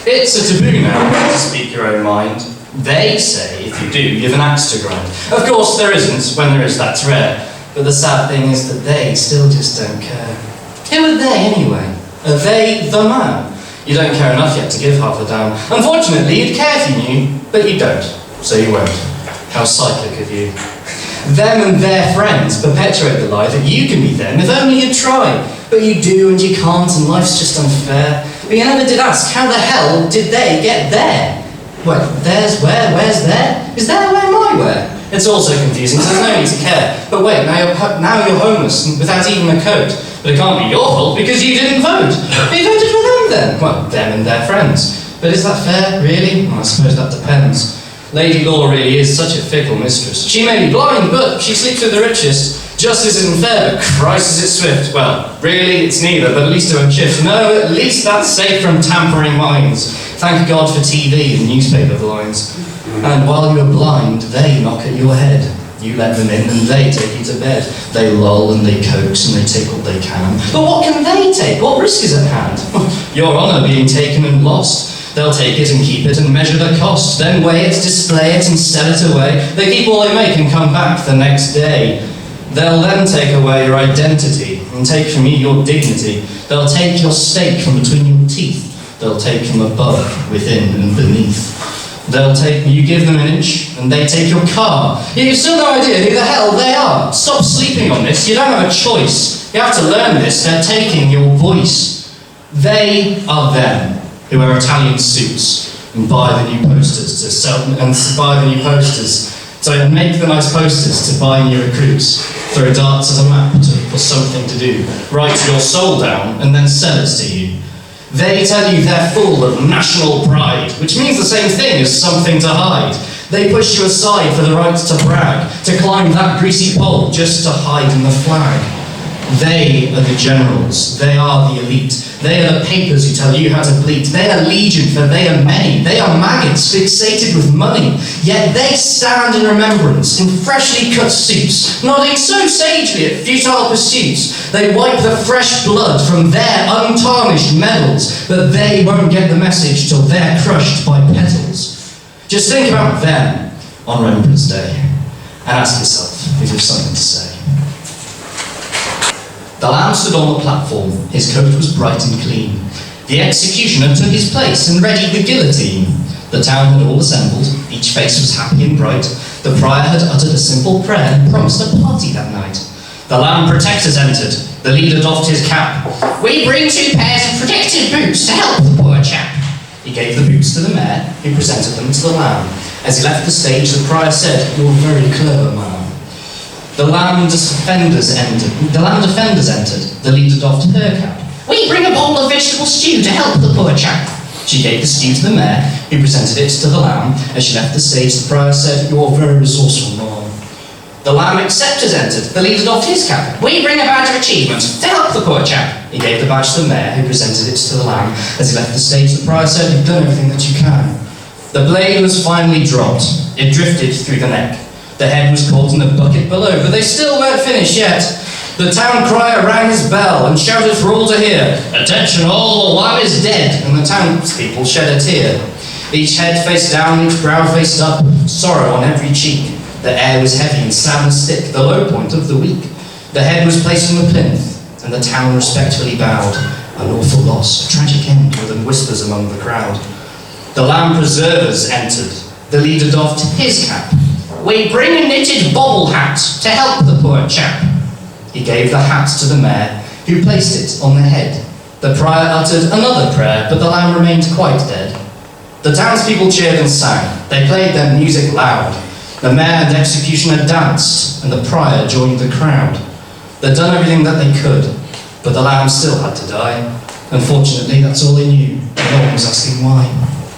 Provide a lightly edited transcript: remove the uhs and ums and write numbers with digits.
It's a taboo now to speak your own mind. They say if you do, you've an axe to grind. Of course there isn't. When there is, that's rare. But the sad thing is that they still just don't care. Who are they anyway? Are they the man? You don't care enough yet to give half a damn. Unfortunately, you'd care if you knew, but you don't. So you won't. How cyclic of you. Them and their friends perpetuate the lie that you can be them if only you'd try. But you do and you can't, and life's just unfair. But you never did ask, how the hell did they get there? Well, theirs where? Where's there? Is there where my where? It's all so confusing, so there's no need to care. But wait, now you're homeless and without even a coat. But it can't be your fault because you didn't vote. But you voted for them then. Well, them and their friends. But is that fair, really? Well, I suppose that depends. Lady Law really is such a fickle mistress. She may be blind, but she sleeps with the richest. Justice isn't fair, but Christ is it swift. Well, really, it's neither, but at least it won't shift. No, at least that's safe from tampering minds. Thank God for TV and newspaper blinds. And while you're blind, they knock at your head. You let them in and they take you to bed. They lull and they coax and they take what they can. But what can they take? What risk is at hand? Your honour being taken and lost. They'll take it and keep it and measure the cost, then weigh it, display it and sell it away. They keep all they make and come back the next day. They'll then take away your identity and take from you your dignity. They'll take your steak from between your teeth. They'll take from above, within and beneath. You give them an inch and they take your car. You've still no idea who the hell they are. Stop sleeping on this, you don't have a choice. You have to learn this, they're taking your voice. They are them. Who wear Italian suits and buy the new posters and make the nice posters to buy new recruits, throw darts as a map for something to do, write your soul down and then sell it to you. They tell you they're full of national pride, which means the same thing as something to hide. They push you aside for the right to brag, to climb that greasy pole just to hide in the flag. They are the generals, they are the elite, they are the papers who tell you how to bleat, they are legion for they are many, they are maggots fixated with money, yet they stand in remembrance in freshly cut suits, nodding so sagely at futile pursuits. They wipe the fresh blood from their untarnished medals, but they won't get the message till they're crushed by petals. Just think about them on Remembrance Day, and ask yourself if you've something to say. The Lamb stood on the platform, his coat was bright and clean. The executioner took his place and readied the guillotine. The town had all assembled, each face was happy and bright. The prior had uttered a simple prayer and promised a party that night. The Lamb protectors entered, the leader doffed his cap. "We bring 2 pairs of protective boots to help the poor chap." He gave the boots to the mayor, who presented them to the Lamb. As he left the stage, the prior said, "You're very clever, man." The Lamb defenders entered, the leader doffed her cap. "We bring a bowl of vegetable stew to help the poor chap." She gave the stew to the mayor, who presented it to the Lamb. As she left the stage, the prior said, "You're very resourceful, man." The Lamb acceptors entered, the leader doffed his cap. "We bring a badge of achievement to help the poor chap." He gave the badge to the mayor, who presented it to the Lamb. As he left the stage, the prior said, "You've done everything that you can." The blade was finally dropped. It drifted through the neck. The head was caught in the bucket below, but they still weren't finished yet. The town crier rang his bell and shouted for all to hear, "Attention all, the Lamb is dead," and the townspeople shed a tear. Each head faced down, each brow faced up, sorrow on every cheek. The air was heavy and sadness thick, the low point of the week. The head was placed on the plinth, and the town respectfully bowed. An awful loss, a tragic end, were the whispers among the crowd. The Lamb preservers entered. The leader doffed his cap. "We bring a knitted bobble hat to help the poor chap." He gave the hat to the mayor, who placed it on the head. The prior uttered another prayer, but the Lamb remained quite dead. The townspeople cheered and sang. They played their music loud. The mayor and executioner danced, and the prior joined the crowd. They'd done everything that they could, but the Lamb still had to die. Unfortunately, that's all they knew, and no one was asking why.